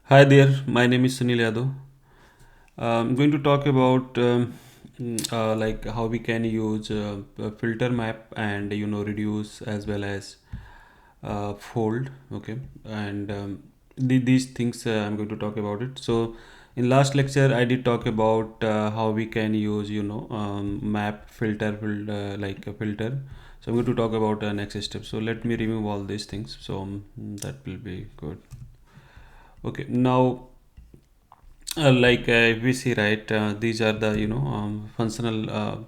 Hi there, my name is Sunil Yadav. I'm going to talk about like how we can use a filter map and reduce as well as fold. Okay, and these things I'm going to talk about it. So in last lecture I did talk about how we can use map like a filter. So I'm going to talk about next step. So let me remove all these things. So that will be good. Okay, now if we see right, these are the functional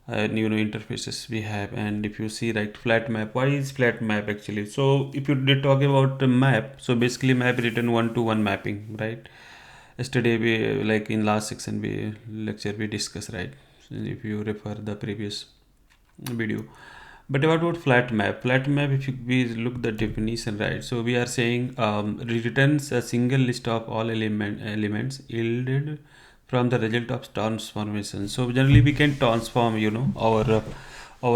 interfaces we have. And if you see right, flat map, why is flat map actually? So if you did talk about the map, so basically map written one to one mapping, right? Yesterday we, like in last section we lecture we discuss, right? So if you refer the previous video. But what about flat map? Flat map, if we look the definition, right? So we are saying returns a single list of all elements yielded from the result of transformation. So generally we can transform, our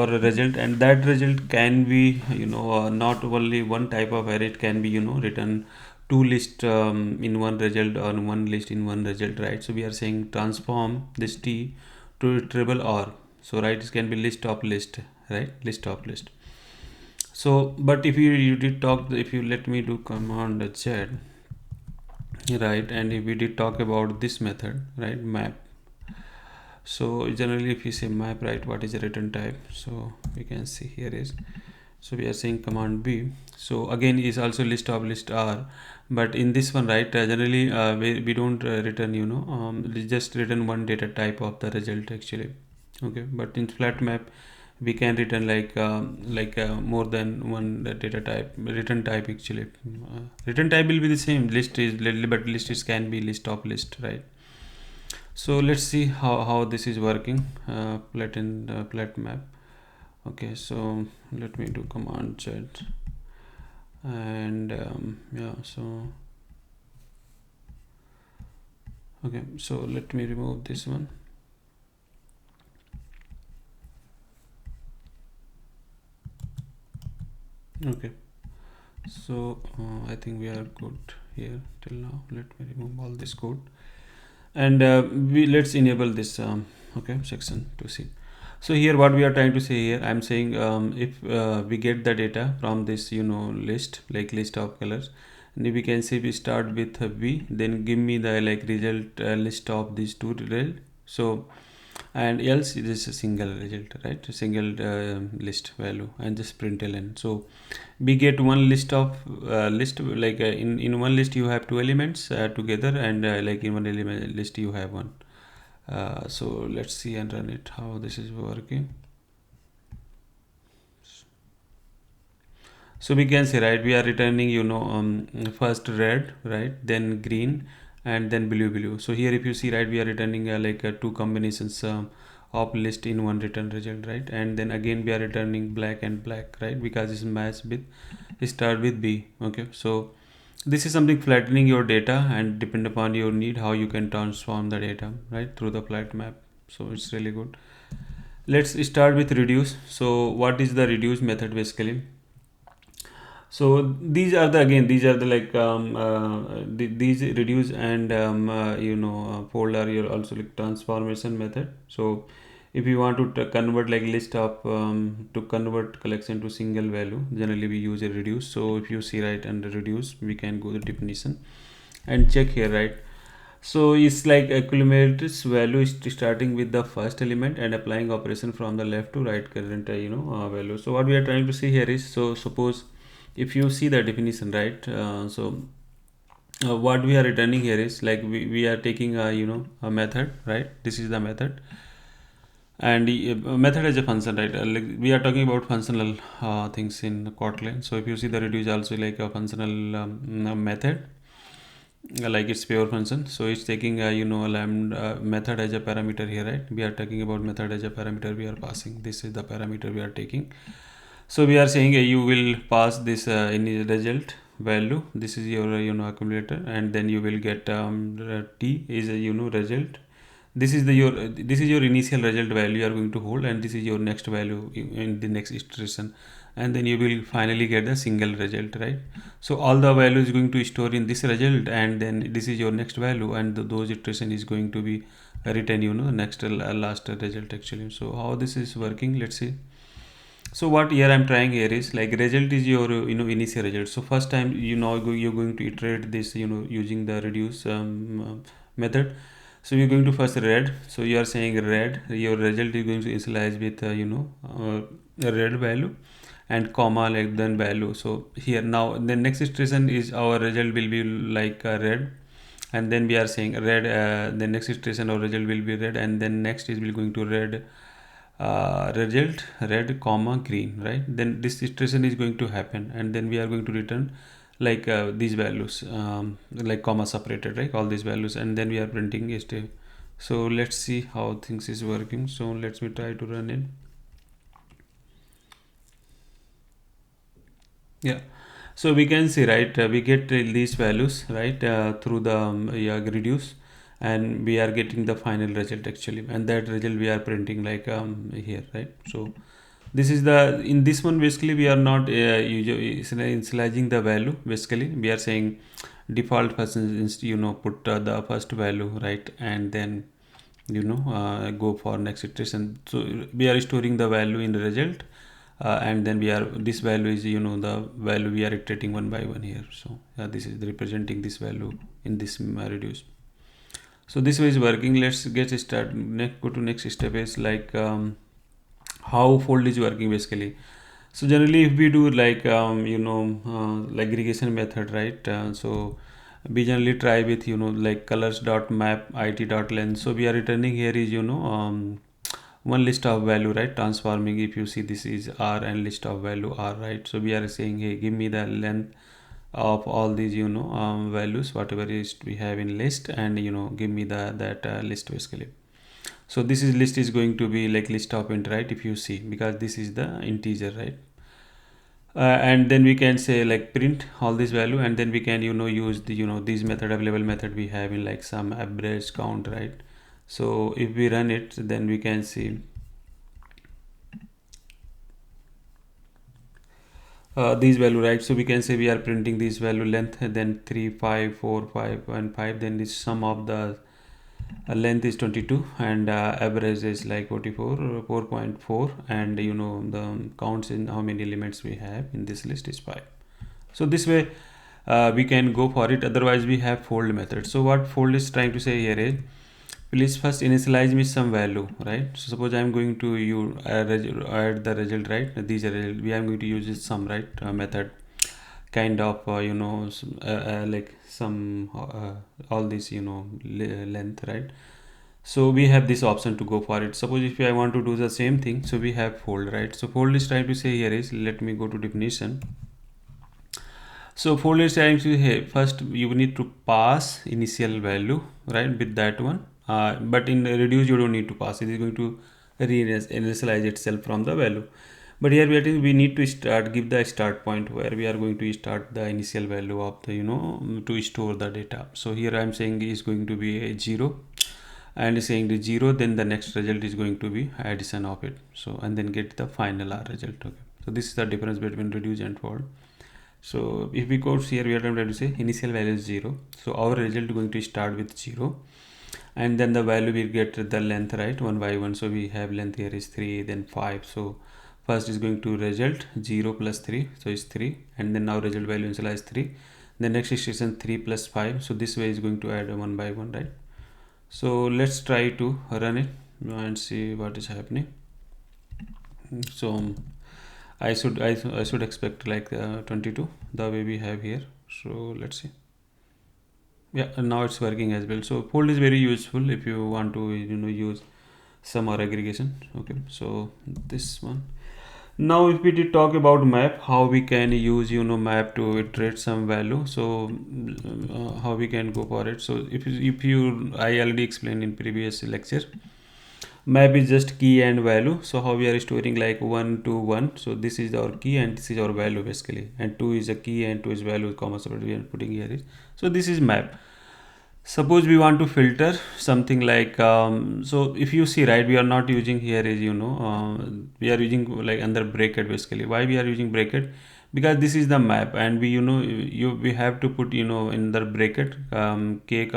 result, and that result can be, not only one type of array. It can be, written two list in one result or one list in one result, right? So we are saying transform this T to triple R. So right, it can be list of list, right? List of list. So but if you did talk, if you let me do command Z, right, and if we did talk about this method, right, map. So generally if you say map, right, what is the return type? So we can see here is, so we are saying command B. So again is also list of list R, but in this one, right, generally we don't return, we just return one data type of the result actually. Okay, but in flat map we can return more than one data type, return type actually. Return type will be the same, list is little, but list is can be list of list, right? So let's see how this is working. Plat map. Okay, so let me do command Z, and yeah, so okay, so let me remove this one. Okay, so I think we are good here till now. Let me remove all this code, and we let's enable this okay section to see. So here what we are trying to say here, I'm saying if we get the data from this list, like list of colors, and we can say we start with V, then give me the like result list of these two result. So and else it is a single result, right? A single list value, and just println. So we get one list of list, like in one list you have two elements together, and like in one element list you have one. So let's see and run it how this is working. So we can say, right, we are returning first red, right, then green, and then blue. So here if you see, right, we are returning two combinations of list in one return result, right? And then again we are returning black and black, right, because it's matched with start with B. Okay, so this is something flattening your data, and depend upon your need how you can transform the data, right, through the flat map. So it's really good. Let's start with reduce. So what is the reduce method basically? So these are the, again, these are the these reduce and fold are your also like transformation method. So if you want to convert like list of to convert collection to single value, generally we use a reduce. So if you see right under reduce, we can go to definition and check here, right? So it's like accumulates value is starting with the first element and applying operation from the left to right current value. So what we are trying to see here is, so suppose if you see the definition, right, what we are returning here is like we are taking a method, right? This is the method, and method is a function, right? Like we are talking about functional things in Kotlin. So if you see the reduce also like a functional method, like it's pure function. So it's taking a lambda method as a parameter here, right? We are talking about method as a parameter we are passing. This is the parameter we are taking. So we are saying you will pass this in result value. This is your accumulator, and then you will get T is a result. This is the your this is your initial result value you are going to hold, and this is your next value in the next iteration. and then you will finally get the single result, right? So all the value is going to store in this result, and then this is your next value, and those iteration is going to be written, next last result actually. So how this is working, let's see. So what here I'm trying here is like result is your initial result. So first time you're going to iterate this using the reduce method. So you're going to first red. So you are saying red, your result is going to initialize with a red value and comma like then value. So here now the next iteration is our result will be like red, and then we are saying red, the next iteration of result will be red, and then next is will going to red, result red comma green, right? Then this iteration is going to happen, and then we are going to return like these values, like comma separated, right? All these values, and then we are printing st. So let's see how things is working. So let's me try to run it. Yeah, so we can see, right, we get these values, right, through the yeah, reduce, and we are getting the final result actually, and that result we are printing like here, right? So this is the, in this one basically we are not initializing the value. Basically we are saying default person put the first value, right, and then go for next iteration. So we are storing the value in the result, and then we are, this value is the value we are iterating one by one here. So this is representing this value in this reduce. So this way is working. Let's get started. Next, go to next step is like how fold is working basically. So generally if we do like like aggregation method, right, so we generally try with like colors dot map it dot length. So we are returning here is one list of value, right, transforming. If you see, this is r and list of value r, right? So we are saying, hey, give me the length of all these values whatever is we have in list, and give me that list basically. So this is list is going to be like list of int, right, if you see, because this is the integer, right? And then we can say like print all this value, and then we can use the these method available method we have in like some average count, right? So if we run it, then we can see these value, right? So we can say we are printing this value length, then 3 5 4 5 and 5, then this sum of the length is 22, and average is like 44 4.4, and the counts in how many elements we have in this list is 5. So this way we can go for it. Otherwise we have fold method. So what fold is trying to say here is, please first initialize me some value, right? So suppose I'm going to add the result, right? These are result, we are going to use this sum, right, method kind of like some all this length, right? So we have this option to go for it. Suppose if I want to do the same thing, so we have fold, right? So fold is trying to say here is, let me go to definition. So fold is trying to, hey, first you need to pass initial value, right, with that one, but in reduce you don't need to pass. It is going to re-initialize itself from the value. But here we need to start, give the start point where we are going to start the initial value of the to store the data. So here I'm saying is going to be a 0, and saying the 0, then the next result is going to be addition of it. So and then get the final R result. Okay, so this is the difference between reduce and fold. So if we go here, we are going to say initial value is 0, so our result is going to start with 0, and then the value will get the length, right, one by one. So we have length here is 3, then 5. So first is going to result 0 plus 3, so it's 3, and then now result value initialize 3. The next iteration 3 plus 5. So this way is going to add one by one, right? So let's try to run it and see what is happening. So I should expect like 22 the way we have here. So let's see. Yeah, and now it's working as well. So fold is very useful if you want to use some or aggregation. Okay, so this one. Now if we did talk about map, how we can use map to iterate some value. So how we can go for it. So if you I already explained in previous lecture, map is just key and value. So how we are storing like 1 to 1. So this is our key and this is our value basically, and 2 is a key and 2 is value, comma separate we are putting here is. So this is map. Suppose we want to filter something like so if you see, right, we are not using here is we are using like under bracket. Basically, why we are using bracket? Because this is the map, and we have to put in the bracket k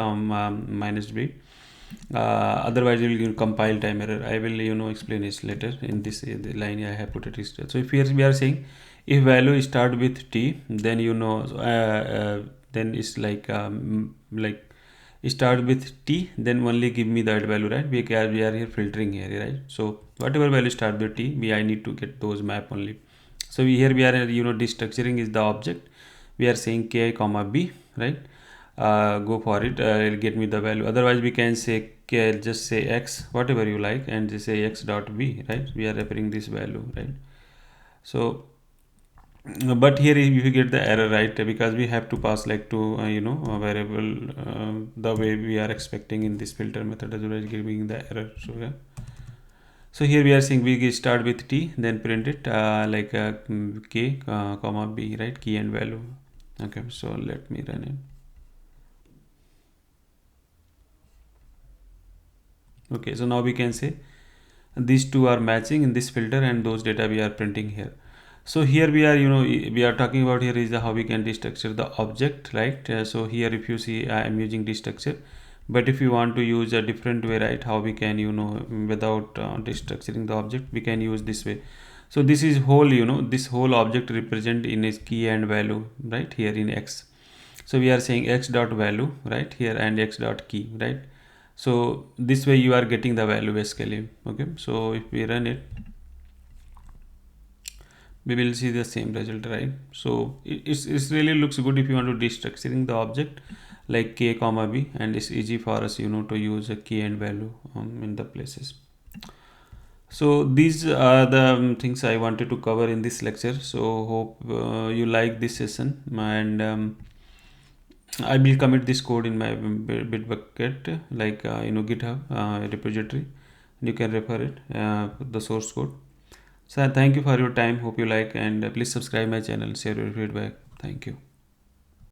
minus b. Otherwise, you will compile time error. I will explain this later in this the line I have put it. So if here we are saying, if value start with t, then then it's like start with t, then only give me that value, right? We are here filtering here, right? So whatever value start with t, I need to get those map only. So here we are destructuring is the object. We are saying ki comma b, right? Go for it, it'll get me the value. Otherwise we can say just say x, whatever you like, and just say x dot b, right? We are referring this value, right? So but here if you get the error, right, because we have to pass like to a variable the way we are expecting in this filter method, otherwise giving the error. So yeah, so here we are saying we start with t, then print it k comma b, right? Key and value. Okay, so let me run it. Okay, so now we can say these two are matching in this filter, and those data we are printing here. So here we are we are talking about here is how we can destructure the object, right? So here if you see I am using destructure, but if you want to use a different way, right, how we can without destructuring the object, we can use this way. So this is whole this whole object represent in its key and value, right, here in x. So we are saying x dot value, right, here, and x dot key, right? So this way you are getting the value basically. Okay, so if we run it, we will see the same result, right? So it's really looks good if you want to destructuring the object like k comma b, and it's easy for us to use a key and value in the places. So these are the things I wanted to cover in this lecture. So hope you like this session, and I will commit this code in my Bitbucket, like GitHub repository. You can refer it, the source code. So thank you for your time. Hope you like, and please subscribe my channel. Share your feedback. Thank you.